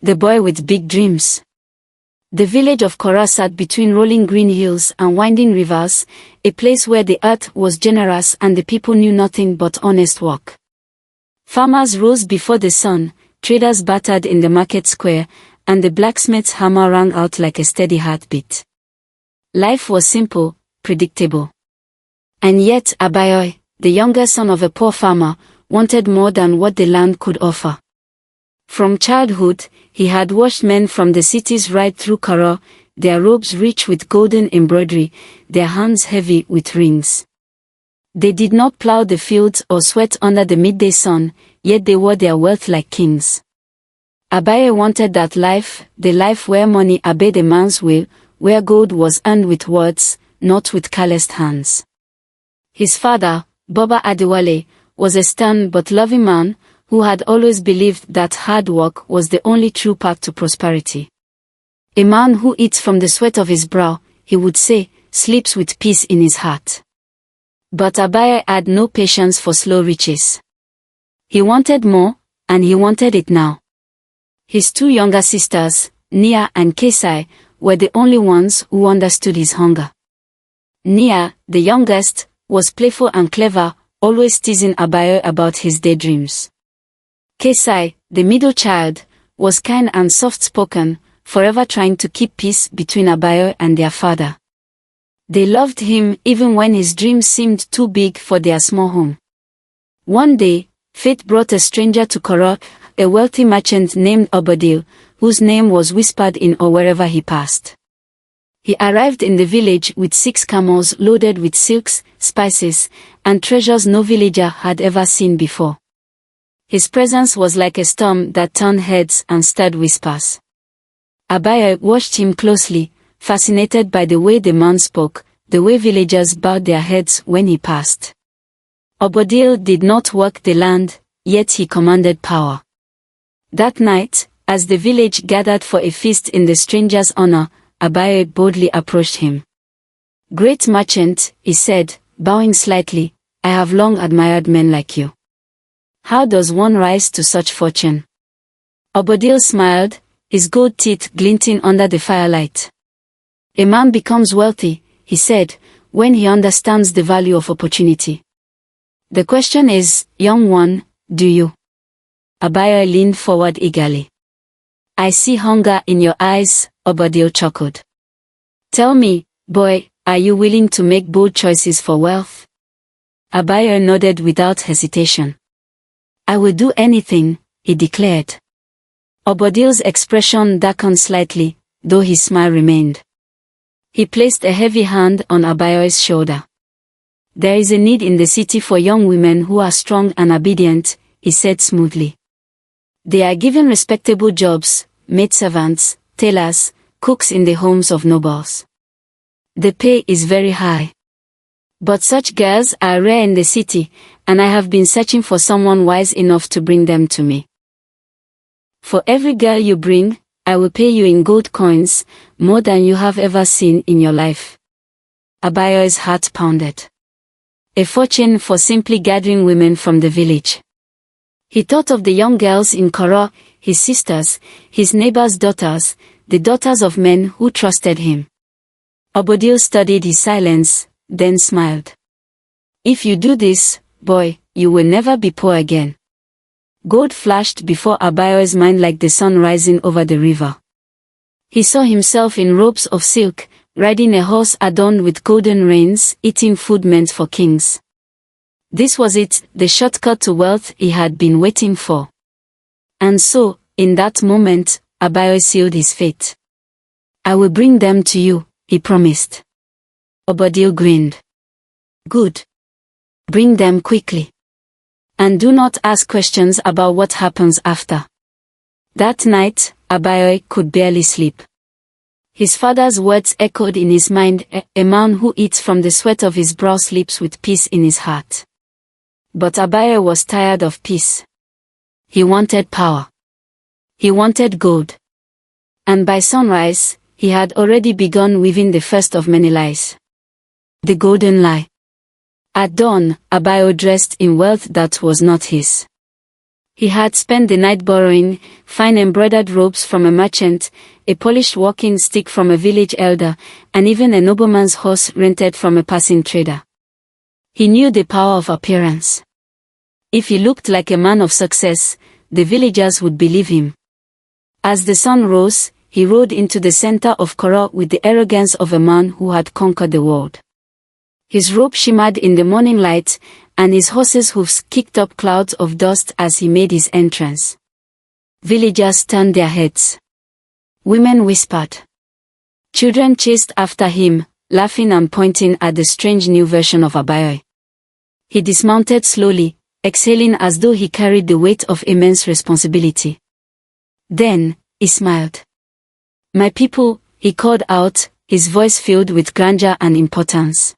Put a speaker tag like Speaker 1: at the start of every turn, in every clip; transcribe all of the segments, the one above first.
Speaker 1: the boy with big dreams. The village of Korah sat between rolling green hills and winding rivers, a place where the earth was generous and the people knew nothing but honest work. Farmers rose before the sun, traders battered in the market square, and the blacksmith's hammer rang out like a steady heartbeat. Life was simple, predictable. And yet Abayoy, the younger son of a poor farmer, wanted more than what the land could offer. From childhood, he had watched men from the cities ride through Korah, their robes rich with golden embroidery, their hands heavy with rings. They did not plow the fields or sweat under the midday sun, yet they wore their wealth like kings. Abayoy wanted that life, the life where money obeyed a man's will, where gold was earned with words, not with calloused hands. His father, Baba Adewale, was a stern but loving man, who had always believed that hard work was the only true path to prosperity. A man who eats from the sweat of his brow, he would say, sleeps with peace in his heart. But Abayoy had no patience for slow riches. He wanted more, and he wanted it now. His two younger sisters, Nia and Kesai, were the only ones who understood his hunger. Nia, the youngest, was playful and clever, always teasing Abayoy about his daydreams. Kesai, the middle child, was kind and soft-spoken, forever trying to keep peace between Abayoy and their father. They loved him even when his dreams seemed too big for their small home. One day, fate brought a stranger to Korah, a wealthy merchant named Obodil, whose name was whispered in or wherever he passed. He arrived in the village with 6 camels loaded with silks, spices, and treasures no villager had ever seen before. His presence was like a storm that turned heads and stirred whispers. Abayoy watched him closely, fascinated by the way the man spoke, the way villagers bowed their heads when he passed. Obodil did not work the land, yet he commanded power. That night, as the village gathered for a feast in the stranger's honor, Abayoy boldly approached him. "Great merchant," he said, bowing slightly, "I have long admired men like you. How does one rise to such fortune?" Obodil smiled, his gold teeth glinting under the firelight. "A man becomes wealthy," he said, "when he understands the value of opportunity. The question is, young one, do you?" Abayoy leaned forward eagerly. "I see hunger in your eyes," Obodil chuckled. "Tell me, boy, are you willing to make bold choices for wealth?" Abayoy nodded without hesitation. "I will do anything," he declared. Obodil's expression darkened slightly, though his smile remained. He placed a heavy hand on Abayoy's shoulder. "There is a need in the city for young women who are strong and obedient," he said smoothly. "They are given respectable jobs, maidservants, tailors, cooks in the homes of nobles. The pay is very high. But such girls are rare in the city, and I have been searching for someone wise enough to bring them to me. For every girl you bring, I will pay you in gold coins, more than you have ever seen in your life." Abayoy's heart pounded. A fortune for simply gathering women from the village. He thought of the young girls in Korah, his sisters, his neighbors' daughters, the daughters of men who trusted him. Obodil studied his silence, then smiled. "If you do this, boy, you will never be poor again." Gold flashed before Abayoy's mind like the sun rising over the river. He saw himself in robes of silk, riding a horse adorned with golden reins, eating food meant for kings. This was it, the shortcut to wealth he had been waiting for. And so, in that moment, Abayoy sealed his fate. "I will bring them to you," he promised. Obodil grinned. "Good. Bring them quickly. And do not ask questions about what happens after." That night, Abayoy could barely sleep. His father's words echoed in his mind, "A man who eats from the sweat of his brow sleeps with peace in his heart." But Abayoy was tired of peace. He wanted power. He wanted gold. And by sunrise, he had already begun weaving the first of many lies. The golden lie. At dawn, Abayoy dressed in wealth that was not his. He had spent the night borrowing fine embroidered robes from a merchant, a polished walking stick from a village elder, and even a nobleman's horse rented from a passing trader. He knew the power of appearance. If he looked like a man of success, the villagers would believe him. As the sun rose, he rode into the center of Kora with the arrogance of a man who had conquered the world. His robe shimmered in the morning light, and his horse's hoofs kicked up clouds of dust as he made his entrance. Villagers turned their heads. Women whispered. Children chased after him, laughing and pointing at the strange new version of Abayoy. He dismounted slowly, exhaling as though he carried the weight of immense responsibility. Then, he smiled. "My people," he called out, his voice filled with grandeur and importance.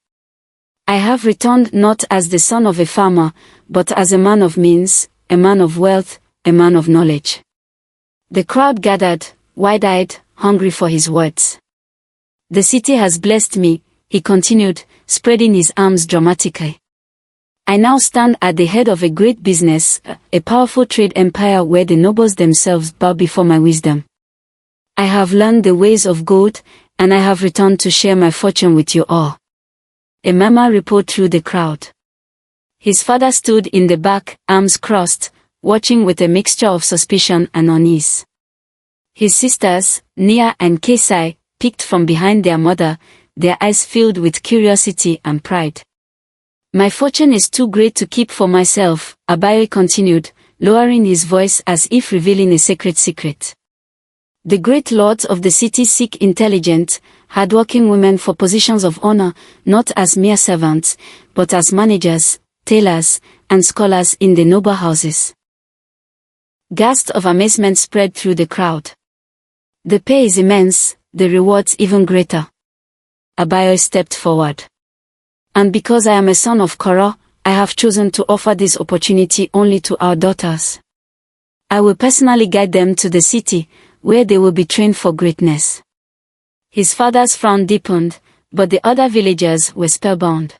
Speaker 1: "I have returned not as the son of a farmer, but as a man of means, a man of wealth, a man of knowledge." The crowd gathered, wide-eyed, hungry for his words. "The city has blessed me," he continued, spreading his arms dramatically. "I now stand at the head of a great business, a powerful trade empire where the nobles themselves bow before my wisdom. I have learned the ways of gold, and I have returned to share my fortune with you all." A murmur rippled through the crowd. His father stood in the back, arms crossed, watching with a mixture of suspicion and unease. His sisters, Nia and Kesai, peeked from behind their mother, their eyes filled with curiosity and pride. "My fortune is too great to keep for myself," Abayoy continued, lowering his voice as if revealing a sacred secret. "The great lords of the city seek intelligent, hardworking women for positions of honor, not as mere servants, but as managers, tailors, and scholars in the noble houses." Gasps of amazement spread through the crowd. "The pay is immense, the rewards even greater." Abayoy stepped forward. "And because I am a son of Kora, I have chosen to offer this opportunity only to our daughters. I will personally guide them to the city, where they will be trained for greatness." His father's frown deepened, but the other villagers were spellbound.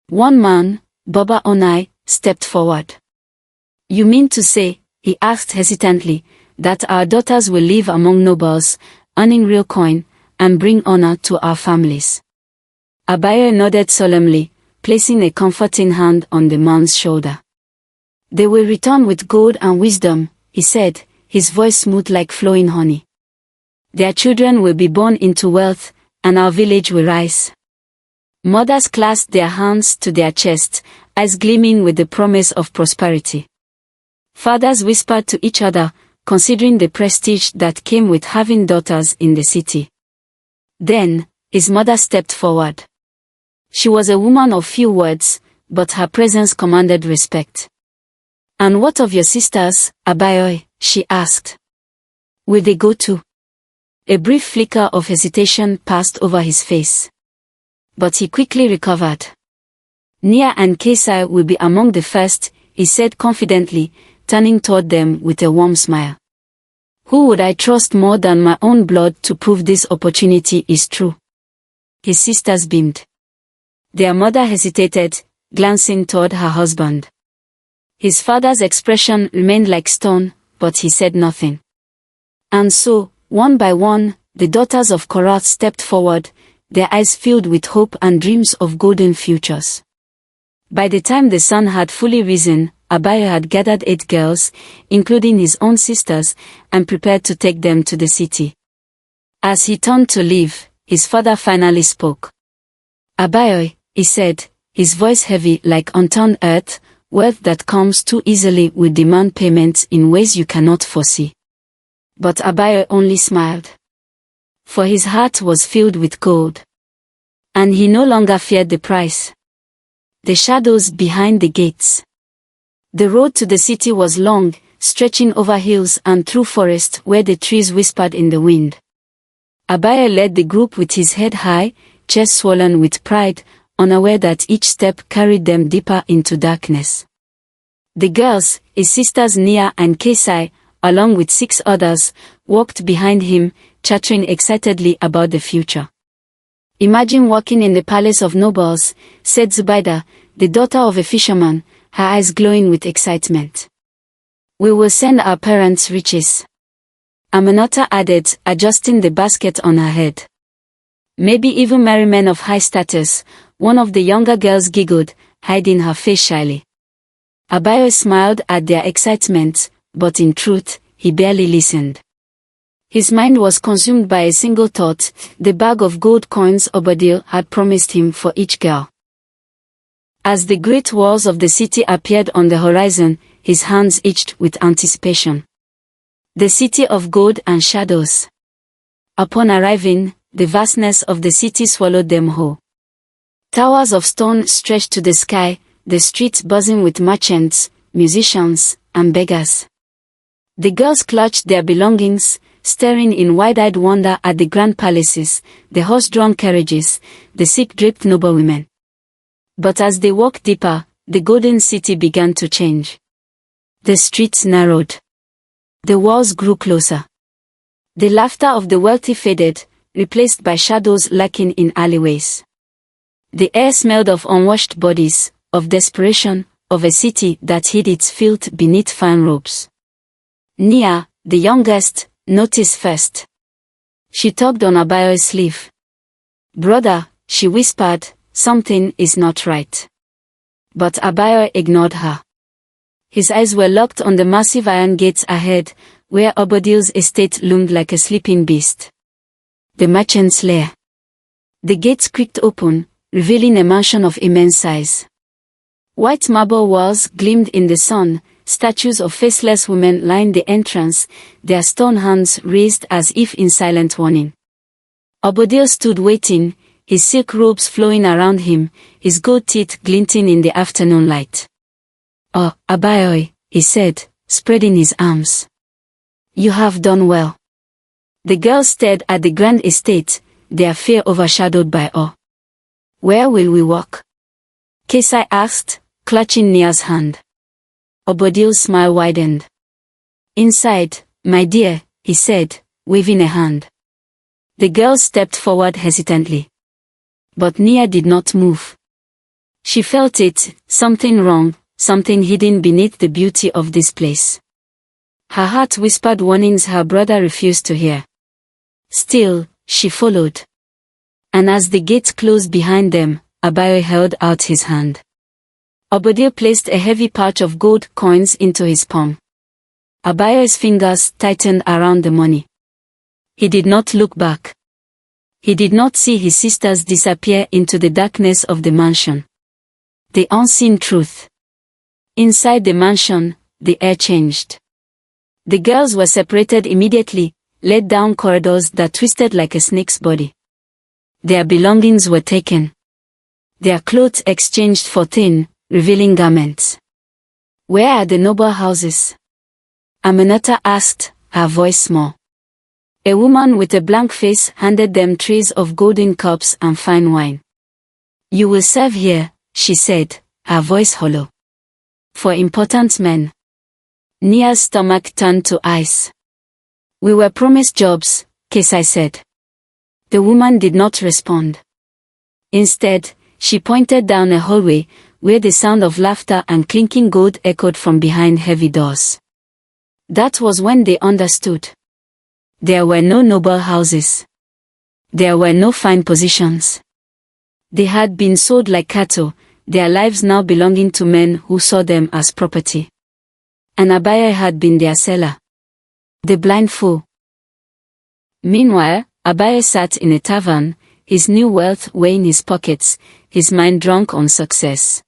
Speaker 1: One man, Baba Onai, stepped forward. "You mean to say," he asked hesitantly, "that our daughters will live among nobles, earning real coin, and bring honor to our families?" Abayoy nodded solemnly, placing a comforting hand on the man's shoulder. "They will return with gold and wisdom," he said, his voice smooth like flowing honey. "Their children will be born into wealth, and our village will rise." Mothers clasped their hands to their chests, eyes gleaming with the promise of prosperity. Fathers whispered to each other, considering the prestige that came with having daughters in the city. Then, his mother stepped forward. She was a woman of few words, but her presence commanded respect. "And what of your sisters, Abayoy?" she asked. "Will they go too?" A brief flicker of hesitation passed over his face. But he quickly recovered. "Nia and Kesai will be among the first," he said confidently, turning toward them with a warm smile. "Who would I trust more than my own blood to prove this opportunity is true?" His sisters beamed. Their mother hesitated, glancing toward her husband. His father's expression remained like stone, but he said nothing. And so, one by one, the daughters of Kora stepped forward, their eyes filled with hope and dreams of golden futures. By the time the sun had fully risen, Abayoy had gathered 8 girls, including his own sisters, and prepared to take them to the city. As he turned to leave, his father finally spoke. "Abayoy," he said, his voice heavy like unturned earth, "wealth that comes too easily will demand payments in ways you cannot foresee." But Abayoy only smiled. For his heart was filled with gold. And he no longer feared the price. The shadows behind the gates. The road to the city was long, stretching over hills and through forest where the trees whispered in the wind. Abayoy led the group with his head high, chest swollen with pride, unaware that each step carried them deeper into darkness. The girls, his sisters Nia and Kesai, along with 6 others, walked behind him, chattering excitedly about the future. "Imagine walking in the palace of nobles," said Zubaida, the daughter of a fisherman, her eyes glowing with excitement. We will send our parents riches. Aminata added, adjusting the basket on her head. Maybe even marry men of high status, one of the younger girls giggled, hiding her face shyly. Abayo smiled at their excitement, but in truth, he barely listened. His mind was consumed by a single thought, the bag of gold coins Obadiah had promised him for each girl. As the great walls of the city appeared on the horizon, his hands itched with anticipation. The city of gold and shadows. Upon arriving, the vastness of the city swallowed them whole. Towers of stone stretched to the sky, the streets buzzing with merchants, musicians, and beggars. The girls clutched their belongings, staring in wide-eyed wonder at the grand palaces, the horse-drawn carriages, the silk-draped noblewomen. But as they walked deeper, the golden city began to change. The streets narrowed. The walls grew closer. The laughter of the wealthy faded, replaced by shadows lurking in alleyways. The air smelled of unwashed bodies, of desperation, of a city that hid its filth beneath fine robes. Nia, the youngest, noticed first. She tugged on Abayo's sleeve. "Brother," she whispered, "something is not right." But Abayo ignored her. His eyes were locked on the massive iron gates ahead, where Obadiah's estate loomed like a sleeping beast. The merchant's lair. The gates creaked open, revealing a mansion of immense size. White marble walls gleamed in the sun, statues of faceless women lined the entrance, their stone hands raised as if in silent warning. Obadiah stood waiting, his silk robes flowing around him, his gold teeth glinting in the afternoon light. "Oh, Abayo," he said, spreading his arms. "You have done well." The girls stared at the grand estate, their fear overshadowed by awe. "Where will we walk?" Kesai asked, clutching Nia's hand. Obadiah's smile widened. "Inside, my dear," he said, waving a hand. The girls stepped forward hesitantly. But Nia did not move. She felt it, something wrong, something hidden beneath the beauty of this place. Her heart whispered warnings her brother refused to hear. Still, she followed. And as the gate closed behind them, Abayo held out his hand. Obadiah placed a heavy pouch of gold coins into his palm. Abayo's fingers tightened around the money. He did not look back. He did not see his sisters disappear into the darkness of the mansion. The unseen truth. Inside the mansion, the air changed. The girls were separated immediately, led down corridors that twisted like a snake's body. Their belongings were taken. Their clothes exchanged for thin, revealing garments. "Where are the noble houses?" Aminata asked, her voice small. A woman with a blank face handed them trays of golden cups and fine wine. "You will serve here," she said, her voice hollow. "For important men." Nia's stomach turned to ice. "We were promised jobs," Kesai said. The woman did not respond. Instead, she pointed down a hallway, where the sound of laughter and clinking gold echoed from behind heavy doors. That was when they understood. There were no noble houses. There were no fine positions. They had been sold like cattle, their lives now belonging to men who saw them as property. And Abayo had been their seller. The blind fool. Meanwhile, Abayo sat in a tavern, his new wealth weighing his pockets, his mind drunk on success.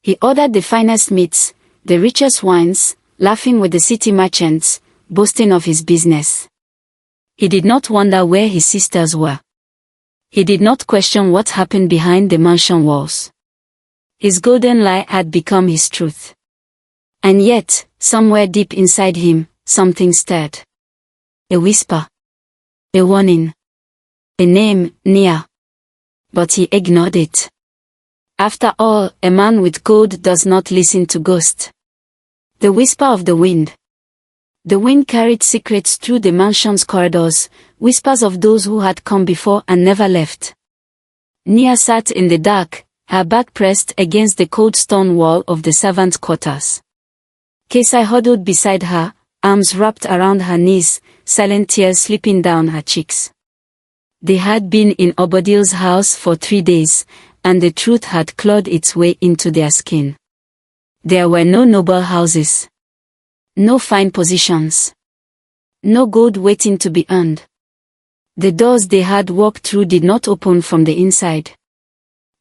Speaker 1: He ordered the finest meats, the richest wines, laughing with the city merchants, boasting of his business. He did not wonder where his sisters were. He did not question what happened behind the mansion walls. His golden lie had become his truth. And yet, somewhere deep inside him, something stirred. A whisper. A warning. A name, Nia. But he ignored it. After all, a man with gold does not listen to ghosts. The whisper of the wind. The wind carried secrets through the mansion's corridors, whispers of those who had come before and never left. Nia sat in the dark, her back pressed against the cold stone wall of the servants' quarters. Kesai huddled beside her, arms wrapped around her knees, silent tears slipping down her cheeks. They had been in Obadiah's house for 3 days, and the truth had clawed its way into their skin. There were no noble houses. No fine positions. No gold waiting to be earned. The doors they had walked through did not open from the inside.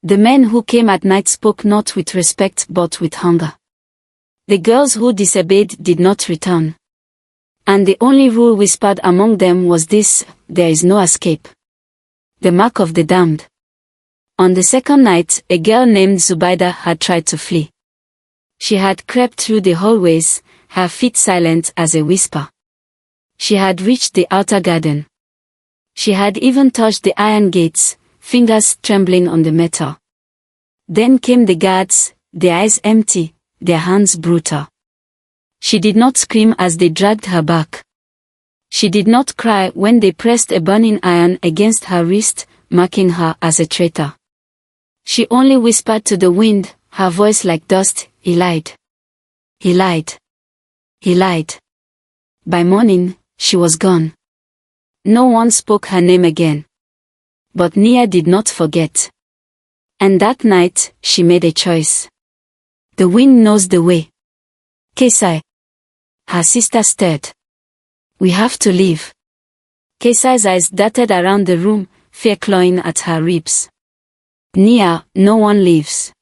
Speaker 1: The men who came at night spoke not with respect but with hunger. The girls who disobeyed did not return. And the only rule whispered among them was this: there is no escape. The mark of the damned. On the second night, a girl named Zubaida had tried to flee. She had crept through the hallways, her feet silent as a whisper. She had reached the outer garden. She had even touched the iron gates, fingers trembling on the metal. Then came the guards, their eyes empty, their hands brutal. She did not scream as they dragged her back. She did not cry when they pressed a burning iron against her wrist, marking her as a traitor. She only whispered to the wind, her voice like dust, "He lied. He lied. He lied." By morning, she was gone. No one spoke her name again. But Nia did not forget. And that night, she made a choice. The wind knows the way. Kesai. Her sister stirred. "We have to leave." Kesai's eyes darted around the room, fear clawing at her ribs. "Nia, no one leaves."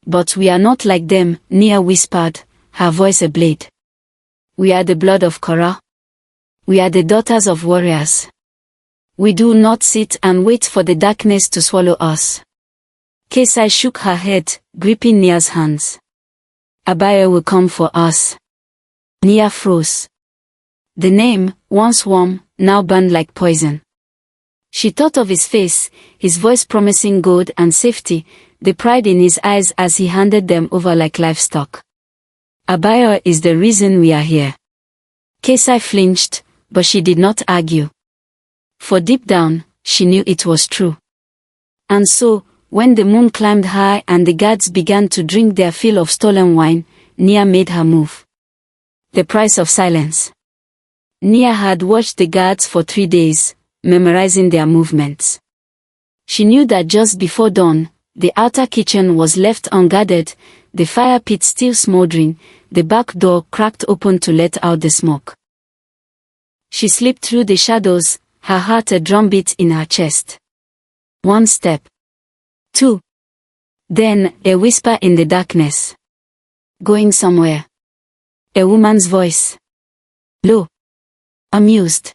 Speaker 1: "But we are not like them," Nia whispered, her voice a blade. "We are the blood of Korah. We are the daughters of warriors. We do not sit and wait for the darkness to swallow us." Kesai shook her head, gripping Nia's hands. "Abaya will come for us." Nia froze. The name, once warm, now burned like poison. She thought of his face, his voice promising gold and safety, the pride in his eyes as he handed them over like livestock. "Abaya is the reason we are here." Kesai flinched, but she did not argue. For deep down, she knew it was true. And so, when the moon climbed high and the guards began to drink their fill of stolen wine, Nia made her move. The price of silence. Nia had watched the guards for 3 days, memorizing their movements. She knew that just before dawn, the outer kitchen was left unguarded, the fire pit still smoldering, the back door cracked open to let out the smoke. She slipped through the shadows, her heart a drumbeat in her chest. 1 step. 2. Then, a whisper in the darkness. "Going somewhere." A woman's voice. Low. Amused.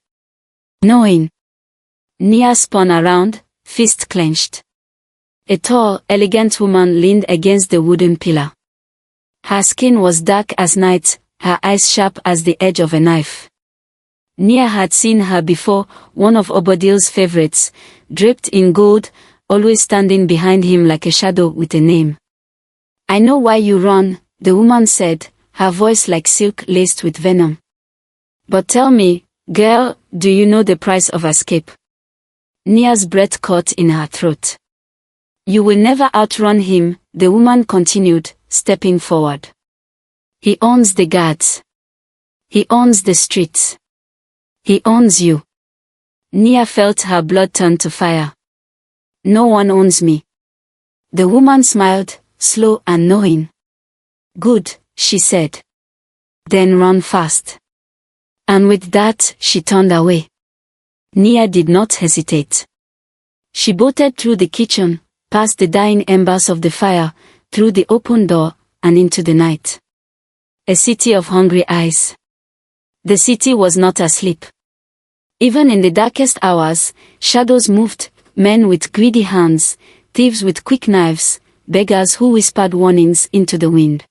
Speaker 1: Knowing. Nia spun around, fist clenched. A tall, elegant woman leaned against the wooden pillar. Her skin was dark as night, her eyes sharp as the edge of a knife. Nia had seen her before, one of Obadiah's favorites, draped in gold, always standing behind him like a shadow with a name. "I know why you run," the woman said, her voice like silk laced with venom. "But tell me, girl, do you know the price of escape?" Nia's breath caught in her throat. "You will never outrun him," the woman continued, stepping forward. "He owns the guards. He owns the streets. He owns you." Nia felt her blood turn to fire. "No one owns me." The woman smiled, slow and knowing. "Good," she said. "Then run fast." And with that, she turned away. Nia did not hesitate. She bolted through the kitchen, past the dying embers of the fire, through the open door, and into the night. A city of hungry eyes. The city was not asleep. Even in the darkest hours, shadows moved, men with greedy hands, thieves with quick knives, beggars who whispered warnings into the wind.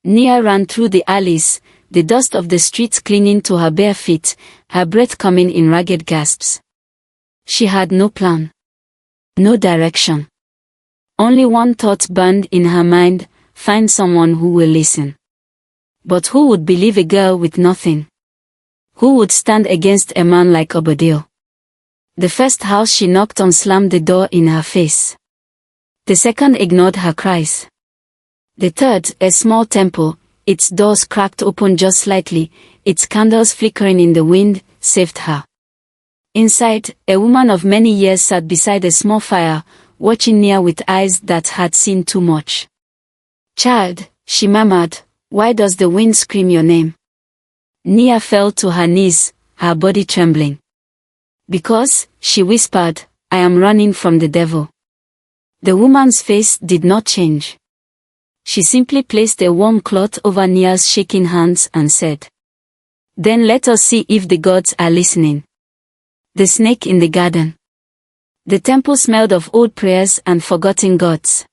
Speaker 1: Nia ran through the alleys, the dust of the streets clinging to her bare feet, her breath coming in ragged gasps. She had no plan. No direction. Only one thought burned in her mind: find someone who will listen. But who would believe a girl with nothing? Who would stand against a man like Obadiah? The first house she knocked on slammed the door in her face. The second ignored her cries. The third, a small temple, its doors cracked open just slightly, its candles flickering in the wind, saved her. Inside, a woman of many years sat beside a small fire, watching Nia with eyes that had seen too much. "Child," she murmured, "why does the wind scream your name?" Nia fell to her knees, her body trembling. "Because," she whispered, "I am running from the devil." The woman's face did not change. She simply placed a warm cloth over Nia's shaking hands and said, "Then let us see if the gods are listening." The snake in the garden. The temple smelled of old prayers and forgotten gods.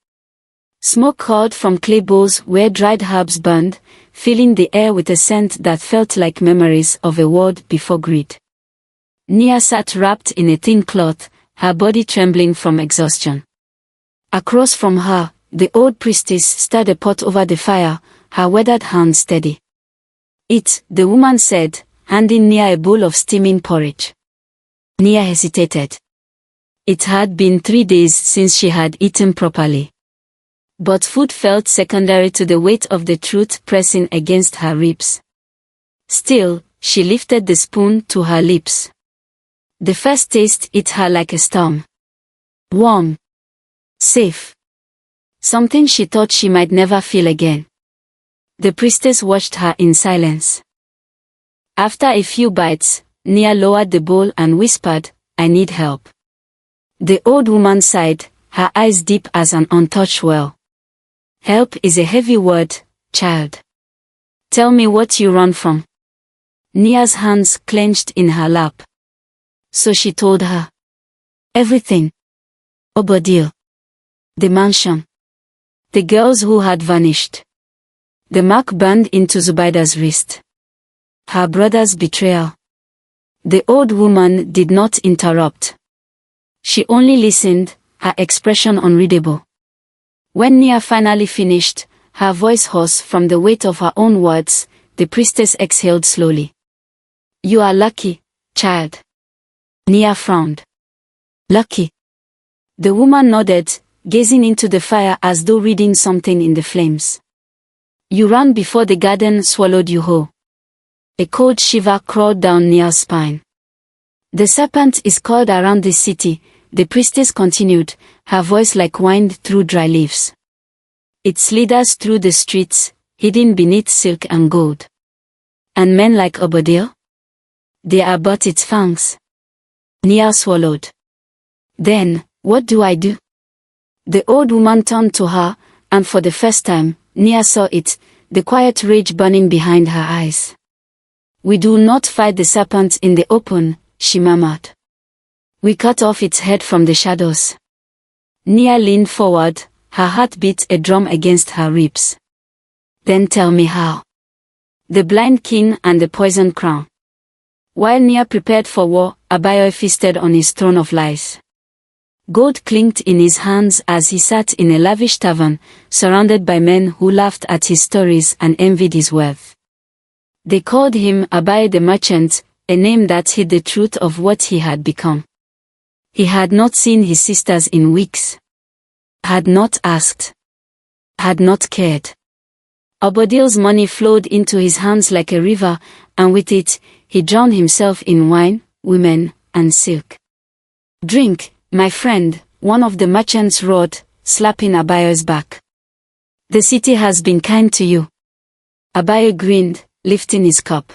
Speaker 1: Smoke curled from clay bowls where dried herbs burned, filling the air with a scent that felt like memories of a world before greed. Nia sat wrapped in a thin cloth, her body trembling from exhaustion. Across from her, the old priestess stirred a pot over the fire, her weathered hand steady. "Eat," the woman said, handing Nia a bowl of steaming porridge. Nia hesitated. It had been 3 days since she had eaten properly. But food felt secondary to the weight of the truth pressing against her ribs. Still, she lifted the spoon to her lips. The first taste hit her like a storm. Warm. Safe. Something she thought she might never feel again. The priestess watched her in silence. After a few bites, Nia lowered the bowl and whispered, "I need help." The old woman sighed, her eyes deep as an untouched well. "Help is a heavy word, child. Tell me what you run from." Nia's hands clenched in her lap. So she told her. Everything. Obodil. The mansion. The girls who had vanished. The mark burned into Zubaida's wrist. Her brother's betrayal. The old woman did not interrupt. She only listened, her expression unreadable. When Nia finally finished, her voice hoarse from the weight of her own words, the priestess exhaled slowly. "You are lucky, child." Nia frowned. "Lucky?" The woman nodded, gazing into the fire as though reading something in the flames. "You ran before the garden swallowed you whole." A cold shiver crawled down Nia's spine. "The serpent is coiled around this city," the priestess continued, her voice like wind through dry leaves. "It slithers through the streets, hidden beneath silk and gold. And men like Obodil? They are but its fangs." Nia swallowed. "Then, what do I do?" The old woman turned to her, and for the first time, Nia saw it, the quiet rage burning behind her eyes. "We do not fight the serpent in the open," she murmured. "We cut off its head from the shadows." Nia leaned forward, her heart beat a drum against her ribs. "Then tell me how." The blind king and the poisoned crown. While Nia prepared for war, Abayo feasted on his throne of lies. Gold clinked in his hands as he sat in a lavish tavern, surrounded by men who laughed at his stories and envied his wealth. They called him Abayo the Merchant, a name that hid the truth of what he had become. He had not seen his sisters in weeks. Had not asked. Had not cared. Obodil's money flowed into his hands like a river, and with it, he drowned himself in wine, women, and silk. "Drink, my friend," one of the merchants roared, slapping Abayo's back. "The city has been kind to you." Abayo grinned, lifting his cup.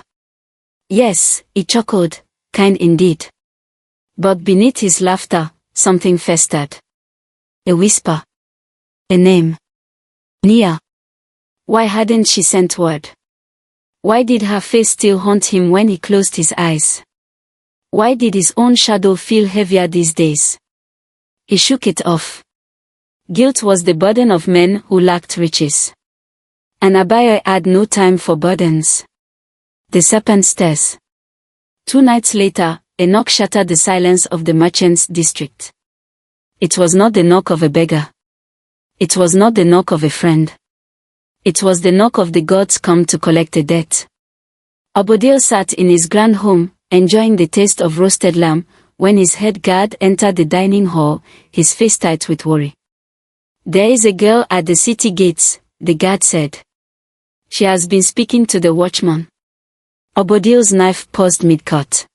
Speaker 1: "Yes," he chuckled, "kind indeed." But beneath his laughter, something festered. A whisper. A name. Nia. Why hadn't she sent word? Why did her face still haunt him when he closed his eyes? Why did his own shadow feel heavier these days? He shook it off. Guilt was the burden of men who lacked riches. And Abayo had no time for burdens. The serpent stares. 2 nights later, a knock shattered the silence of the merchant's district. It was not the knock of a beggar. It was not the knock of a friend. It was the knock of the gods come to collect a debt. Obodil sat in his grand home, enjoying the taste of roasted lamb, when his head guard entered the dining hall, his face tight with worry. "There is a girl at the city gates," the guard said. She has been speaking to the watchman. Obadiah's knife paused mid-cut.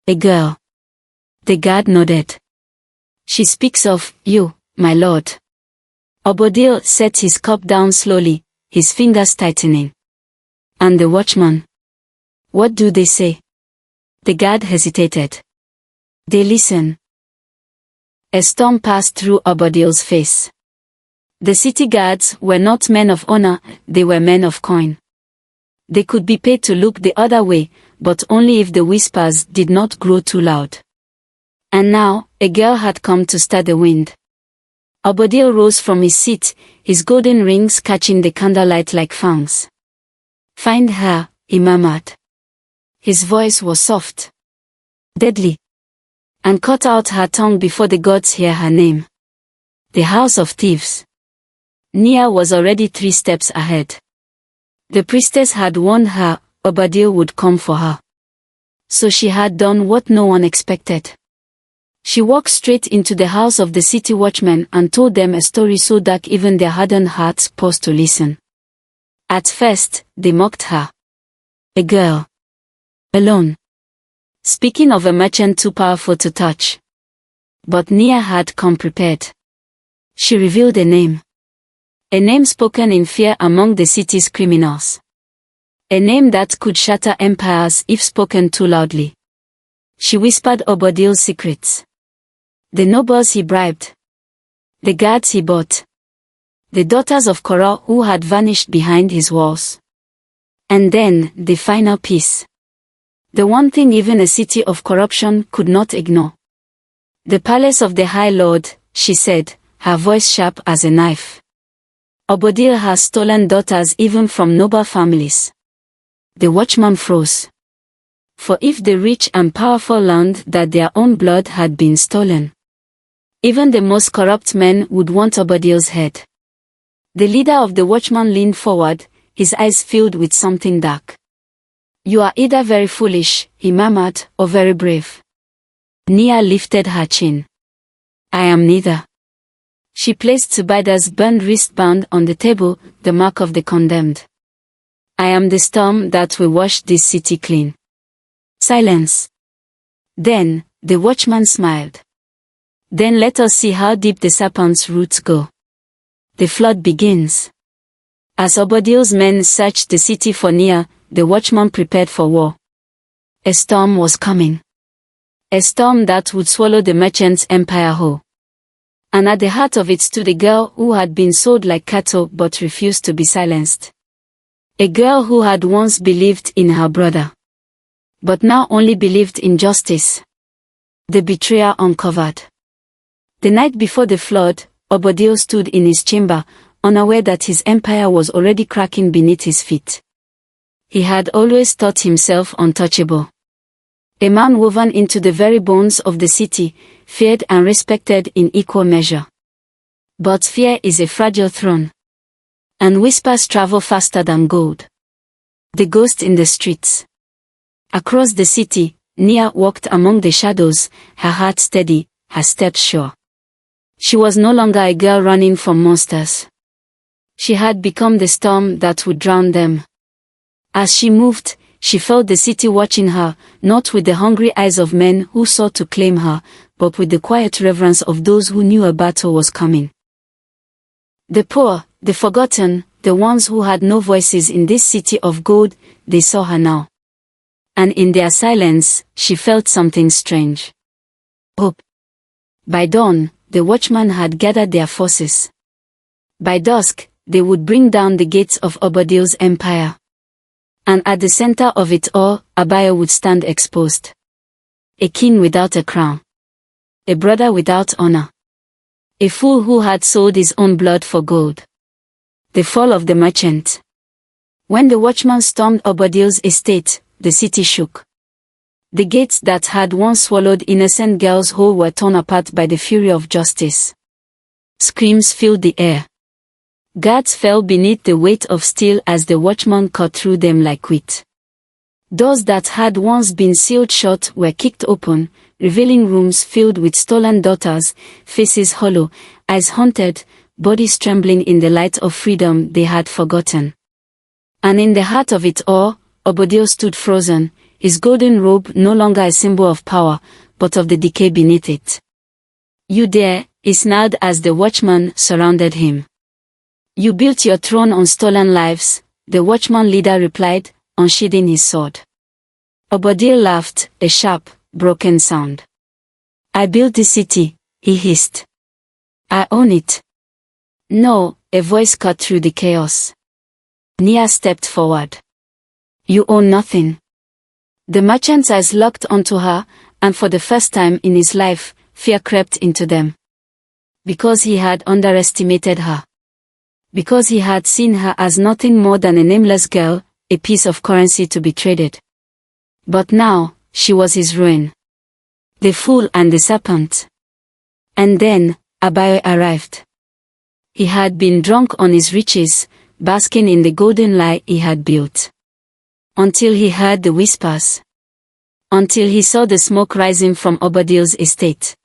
Speaker 1: A girl. The guard nodded. She speaks of you, my lord. Obadiah set his cup down slowly, his fingers tightening. And the watchman. What do they say? The guard hesitated. They listen. A storm passed through Obadiah's face. The city guards were not men of honor, they were men of coin. They could be paid to look the other way, but only if the whispers did not grow too loud. And now, a girl had come to stir the wind. Obadiah rose from his seat, his golden rings catching the candlelight like fangs. Find her, he murmured. His voice was soft. Deadly. And cut out her tongue before the gods hear her name. The house of thieves. Nia was already 3 steps ahead. The priestess had warned her, Obadiah would come for her. So she had done what no one expected. She walked straight into the house of the city watchman and told them a story so dark even their hardened hearts paused to listen. At first, they mocked her. A girl. Alone. Speaking of a merchant too powerful to touch. But Nia had come prepared. She revealed a name. A name spoken in fear among the city's criminals. A name that could shatter empires if spoken too loudly. She whispered Obadiah's secrets. The nobles he bribed. The guards he bought. The daughters of Korah who had vanished behind his walls. And then, the final piece. The one thing even a city of corruption could not ignore. The palace of the High Lord, she said, her voice sharp as a knife. Obadiah has stolen daughters even from noble families. The watchman froze. For if the rich and powerful learned that their own blood had been stolen, even the most corrupt men would want Obadiah's head. The leader of the watchman leaned forward, his eyes filled with something dark. You are either very foolish, he murmured, or very brave. Nia lifted her chin. I am neither. She placed Zubaida's burned wristband on the table, the mark of the condemned. I am the storm that will wash this city clean. Silence. Then, the watchman smiled. Then let us see how deep the serpent's roots go. The flood begins. As Obadiah's men searched the city for Nia, the watchman prepared for war. A storm was coming. A storm that would swallow the merchant's empire whole. And at the heart of it stood a girl who had been sold like cattle but refused to be silenced. A girl who had once believed in her brother, but now only believed in justice. The betrayer uncovered. The night before the flood, Obadiah stood in his chamber, unaware that his empire was already cracking beneath his feet. He had always thought himself untouchable. A man woven into the very bones of the city, feared and respected in equal measure. But fear is a fragile throne. And whispers travel faster than gold. The ghost in the streets. Across the city, Nia walked among the shadows, her heart steady, her steps sure. She was no longer a girl running from monsters. She had become the storm that would drown them. As she moved, she felt the city watching her, not with the hungry eyes of men who sought to claim her, but with the quiet reverence of those who knew a battle was coming. The poor, the forgotten, the ones who had no voices in this city of gold, they saw her now. And in their silence, she felt something strange. Hope. By dawn, the watchmen had gathered their forces. By dusk, they would bring down the gates of Obadiah's empire. And at the center of it all, Abia would stand exposed. A king without a crown. A brother without honor. A fool who had sold his own blood for gold. The fall of the merchant. When the watchman stormed Obadiah's estate, the city shook. The gates that had once swallowed innocent girls whole were torn apart by the fury of justice. Screams filled the air. Guards fell beneath the weight of steel as the watchman cut through them like wheat. Doors that had once been sealed shut were kicked open, revealing rooms filled with stolen daughters, faces hollow, eyes haunted, bodies trembling in the light of freedom they had forgotten. And in the heart of it all, Obadiah stood frozen, his golden robe no longer a symbol of power, but of the decay beneath it. "You there," he snarled as the watchman surrounded him. "You built your throne on stolen lives," the watchman leader replied, unsheathing his sword. Obadiah laughed, a sharp, broken sound. "I built this city," he hissed. "I own it." "No," a voice cut through the chaos. Nia stepped forward. "You own nothing." The merchant's eyes locked onto her, and for the first time in his life, fear crept into them. Because he had underestimated her. Because he had seen her as nothing more than a nameless girl, a piece of currency to be traded. But now, she was his ruin. The fool and the serpent. And then, Abayo arrived. He had been drunk on his riches, basking in the golden lie he had built. Until he heard the whispers. Until he saw the smoke rising from Obadiah's estate.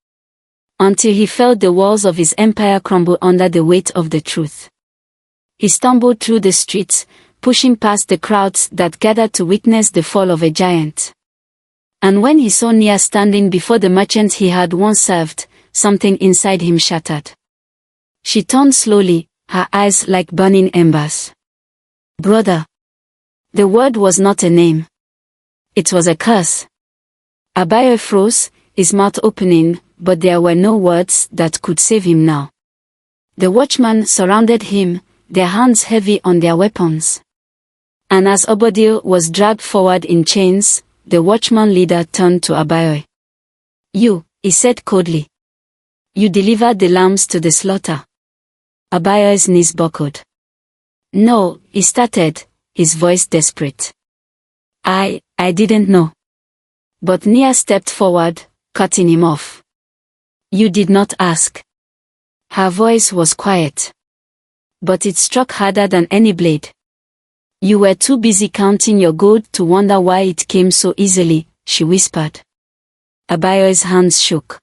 Speaker 1: Until he felt the walls of his empire crumble under the weight of the truth. He stumbled through the streets, pushing past the crowds that gathered to witness the fall of a giant. And when he saw Nia standing before the merchant he had once served, something inside him shattered. She turned slowly, her eyes like burning embers. "Brother." The word was not a name. It was a curse. Abayo froze, his mouth opening, but there were no words that could save him now. The watchmen surrounded him, their hands heavy on their weapons. And as Obadiah was dragged forward in chains, the watchman leader turned to Abayo. "You," he said coldly. "You delivered the lambs to the slaughter." Abayo's knees buckled. "No," he started, his voice desperate. I didn't know." But Nia stepped forward, cutting him off. "You did not ask." Her voice was quiet. But it struck harder than any blade. "You were too busy counting your gold to wonder why it came so easily," she whispered. Abayo's hands shook.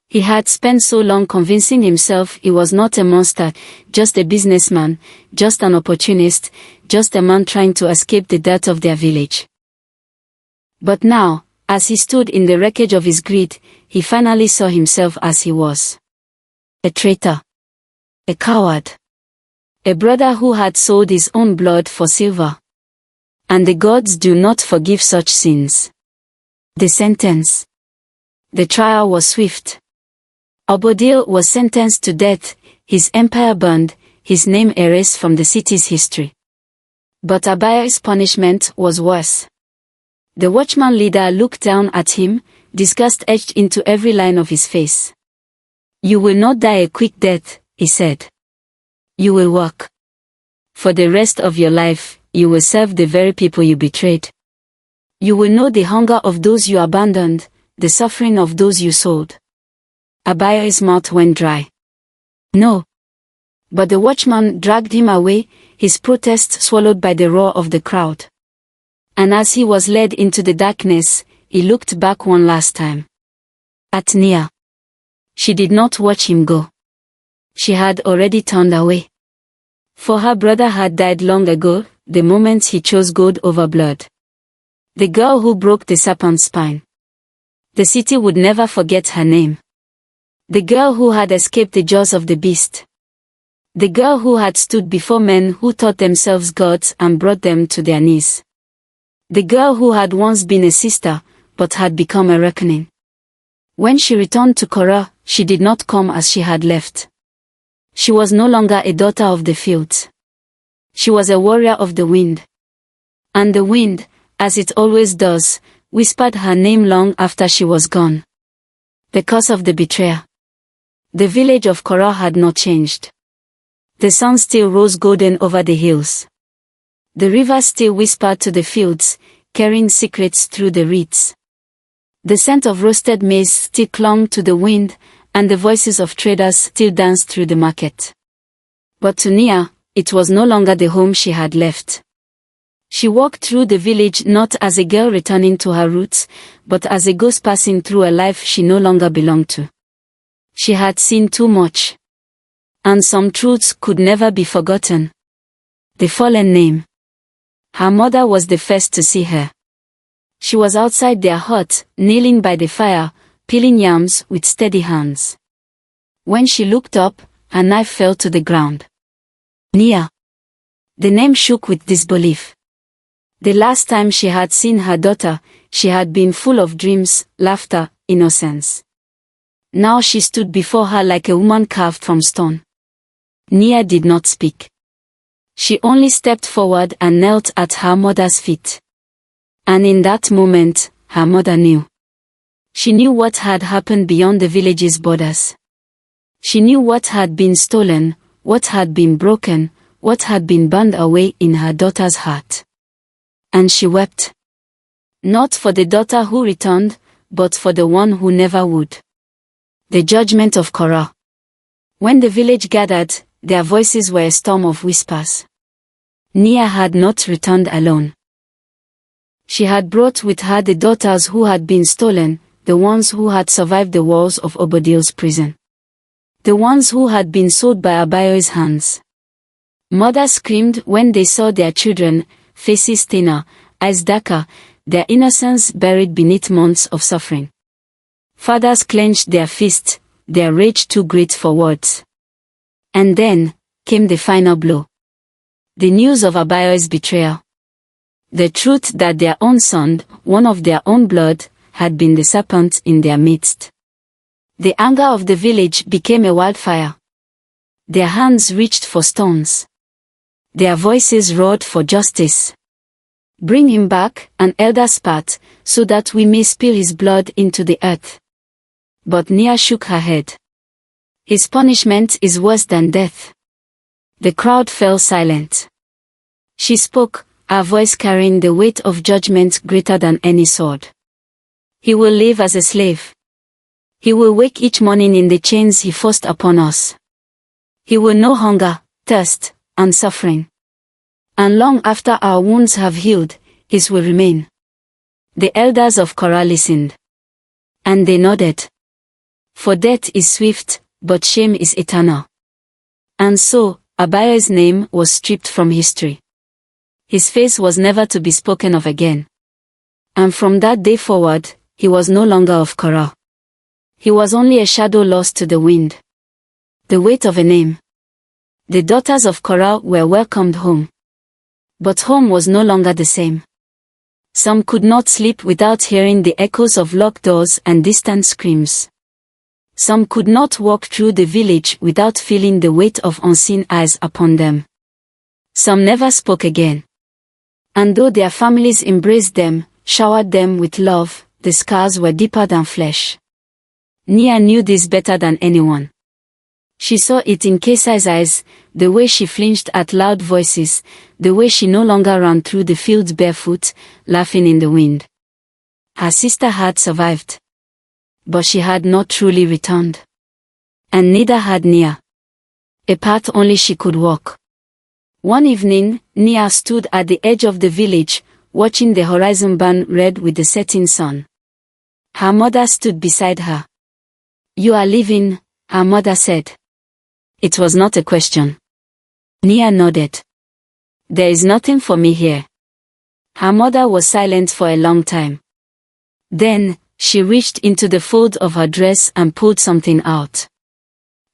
Speaker 1: He had spent so long convincing himself he was not a monster, just a businessman, just an opportunist, just a man trying to escape the dirt of their village. But now, as he stood in the wreckage of his greed, he finally saw himself as he was. A traitor. A coward. A brother who had sold his own blood for silver. And the gods do not forgive such sins. The sentence. The trial was swift. Obadiah was sentenced to death, his empire burned, his name erased from the city's history. But Abayo's punishment was worse. The watchman leader looked down at him, disgust etched into every line of his face. "You will not die a quick death," he said. "You will work. For the rest of your life, you will serve the very people you betrayed. You will know the hunger of those you abandoned, the suffering of those you sold." Abayo's mouth went dry. "No." But the watchman dragged him away, his protest swallowed by the roar of the crowd. And as he was led into the darkness, he looked back one last time. At Nia. She did not watch him go. She had already turned away. For her brother had died long ago, the moment he chose gold over blood. The girl who broke the serpent's spine. The city would never forget her name. The girl who had escaped the jaws of the beast. The girl who had stood before men who thought themselves gods and brought them to their knees. The girl who had once been a sister, but had become a reckoning. When she returned to Korah, she did not come as she had left. She was no longer a daughter of the fields. She was a warrior of the wind. And the wind, as it always does, whispered her name long after she was gone. The curse of the betrayer. The village of Korah had not changed. The sun still rose golden over the hills. The river still whispered to the fields, carrying secrets through the reeds. The scent of roasted maize still clung to the wind, and the voices of traders still danced through the market. But to Nia, it was no longer the home she had left. She walked through the village not as a girl returning to her roots, but as a ghost passing through a life she no longer belonged to. She had seen too much. And some truths could never be forgotten. The fallen name. Her mother was the first to see her. She was outside their hut, kneeling by the fire, peeling yams with steady hands. When she looked up, her knife fell to the ground. Nia. The name shook with disbelief. The last time she had seen her daughter, she had been full of dreams, laughter, innocence. Now she stood before her like a woman carved from stone. Nia did not speak. She only stepped forward and knelt at her mother's feet. And in that moment, her mother knew. She knew what had happened beyond the village's borders. She knew what had been stolen, what had been broken, what had been burned away in her daughter's heart. And she wept. Not for the daughter who returned, but for the one who never would. The judgment of Korah. When the village gathered, their voices were a storm of whispers. Nia had not returned alone. She had brought with her the daughters who had been stolen, the ones who had survived the walls of Obadiah's prison. The ones who had been sold by Abayo's hands. Mothers screamed when they saw their children, faces thinner, eyes darker, their innocence buried beneath months of suffering. Fathers clenched their fists, their rage too great for words. And then came the final blow. The news of Abayo's betrayal. The truth that their own son, one of their own blood, had been the serpent in their midst. The anger of the village became a wildfire. Their hands reached for stones. Their voices roared for justice. Bring him back, an elder spat, so that we may spill his blood into the earth. But Nia shook her head. His punishment is worse than death. The crowd fell silent. She spoke, her voice carrying the weight of judgment greater than any sword. He will live as a slave. He will wake each morning in the chains he forced upon us. He will know hunger, thirst, and suffering. And long after our wounds have healed, his will remain. The elders of Korah listened. And they nodded. For death is swift, but shame is eternal. And so, Abayo's name was stripped from history. His face was never to be spoken of again. And from that day forward, he was no longer of Korah. He was only a shadow lost to the wind. The weight of a name. The daughters of Korah were welcomed home. But home was no longer the same. Some could not sleep without hearing the echoes of locked doors and distant screams. Some could not walk through the village without feeling the weight of unseen eyes upon them. Some never spoke again. And though their families embraced them, showered them with love, the scars were deeper than flesh. Nia knew this better than anyone. She saw it in Kesai's eyes, the way she flinched at loud voices, the way she no longer ran through the fields barefoot, laughing in the wind. Her sister had survived. But she had not truly returned. And neither had Nia. A path only she could walk. One evening, Nia stood at the edge of the village, watching the horizon burn red with the setting sun. Her mother stood beside her. You are leaving, her mother said. It was not a question. Nia nodded. There is nothing for me here. Her mother was silent for a long time. Then, she reached into the fold of her dress and pulled something out.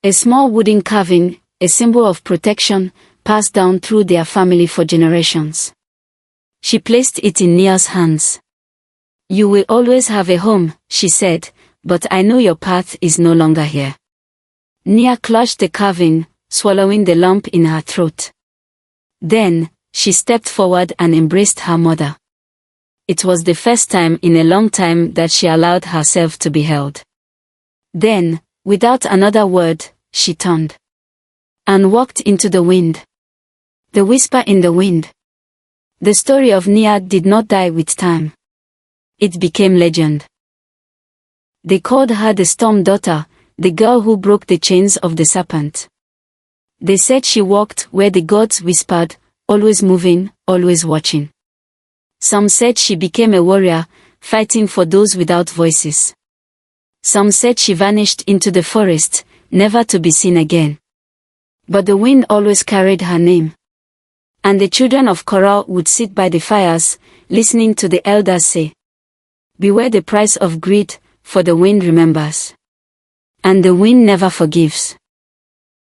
Speaker 1: A small wooden carving, a symbol of protection, passed down through their family for generations. She placed it in Nia's hands. You will always have a home, she said, but I know your path is no longer here. Nia clutched the carving, swallowing the lump in her throat. Then, she stepped forward and embraced her mother. It was the first time in a long time that she allowed herself to be held. Then, without another word, she turned and walked into the wind. The whisper in the wind. The story of Nia did not die with time. It became legend. They called her the Storm Daughter, the girl who broke the chains of the serpent. They said she walked where the gods whispered, always moving, always watching. Some said she became a warrior, fighting for those without voices. Some said she vanished into the forest, never to be seen again. But the wind always carried her name. And the children of Korah would sit by the fires, listening to the elders say, "Beware the price of greed, for the wind remembers. And the wind never forgives."